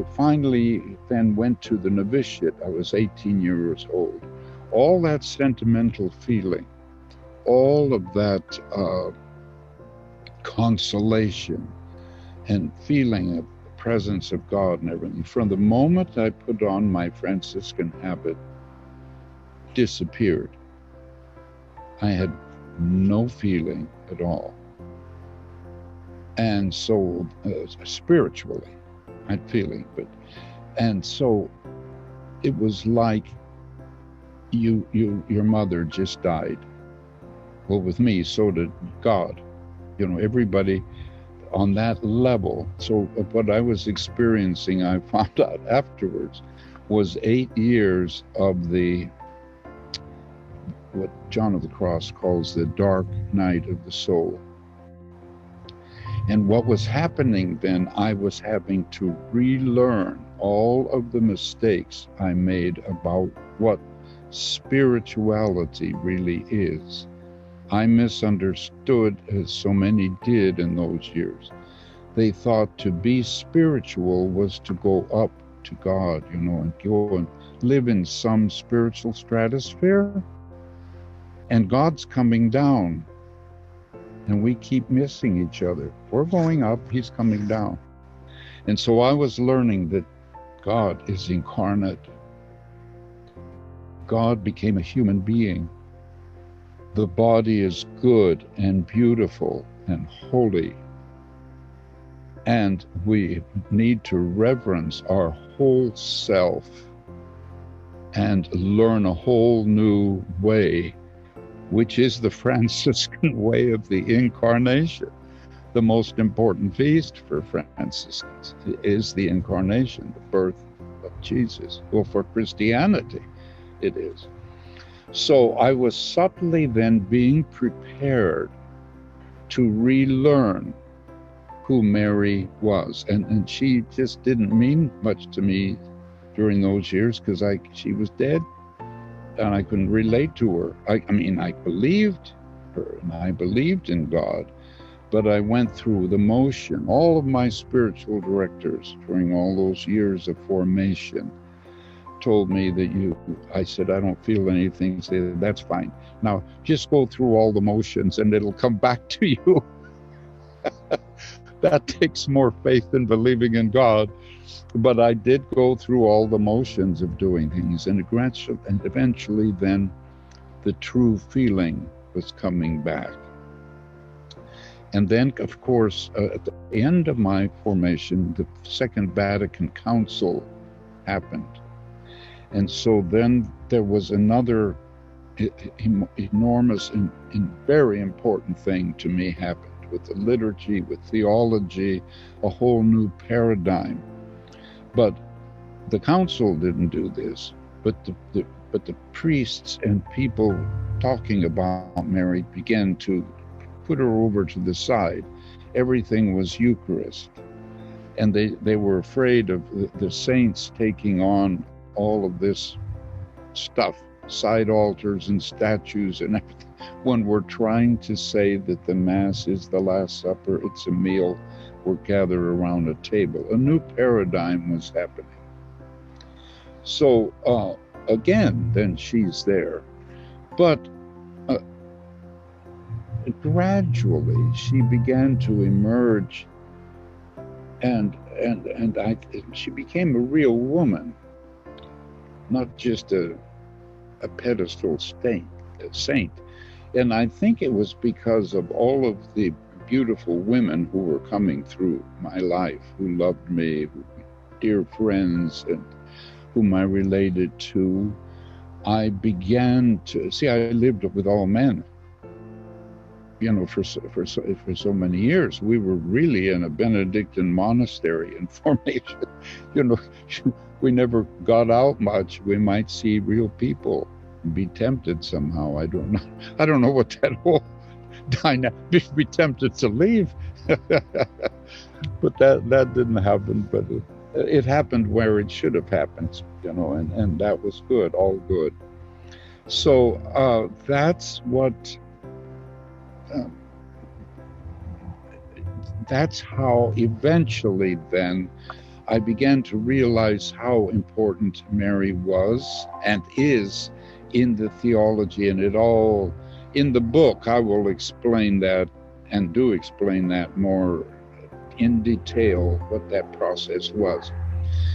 I finally then went to the novitiate. I was 18 years old. All that sentimental feeling, all of that consolation and feeling of the presence of God and everything, from the moment I put on my Franciscan habit, disappeared. I had no feeling at all. And so spiritually, I had feeling, and so it was like your mother just died. Well, with me, so did God. Everybody on that level. So what I was experiencing, I found out afterwards, was 8 years of what John of the Cross calls the dark night of the soul. And what was happening then, I was having to relearn all of the mistakes I made about what spirituality really is. I misunderstood, as so many did in those years. They thought to be spiritual was to go up to God, and go and live in some spiritual stratosphere. And God's coming down. And we keep missing each other. We're going up, he's coming down. And so I was learning that God is incarnate. God became a human being. The body is good and beautiful and holy. And we need to reverence our whole self and learn a whole new way, which is the Franciscan way of the incarnation. The most important feast for Franciscans is the incarnation, the birth of Jesus. Well, for Christianity, it is. So I was subtly then being prepared to relearn who Mary was. And she just didn't mean much to me during those years because she was dead. And I couldn't relate to her. I believed her and I believed in God, but I went through the motion. All of my spiritual directors during all those years of formation told me that I said, I don't feel anything. Say, that's fine. Now just go through all the motions and it'll come back to you. That takes more faith than believing in God. But I did go through all the motions of doing things, and eventually then the true feeling was coming back. And then, of course, at the end of my formation, the Second Vatican Council happened. And so then there was another enormous and very important thing to me happened with the liturgy, with theology, a whole new paradigm. But the council didn't do this, but the priests and people talking about Mary began to put her over to the side. Everything was Eucharist. And they were afraid of the saints taking on all of this stuff, side altars and statues and everything, when we're trying to say that the Mass is the Last Supper, it's a meal, we're gathered around a table. A new paradigm was happening. So again, then she's there. But gradually she began to emerge, and she became a real woman, not just a pedestal saint. And I think it was because of all of the beautiful women who were coming through my life, who loved me, dear friends, and whom I related to. I began to see, I lived with all men, for so many years. We were really in a Benedictine monastery in formation. We never got out much. We might see real people and be tempted somehow. I don't know what that whole dynamic, be tempted to leave. But that didn't happen. But it happened where it should have happened, and that was good, all good. So that's what. That's how eventually then I began to realize how important Mary was and is in the theology and it all. In the book, I will explain that and do explain that more in detail, what that process was.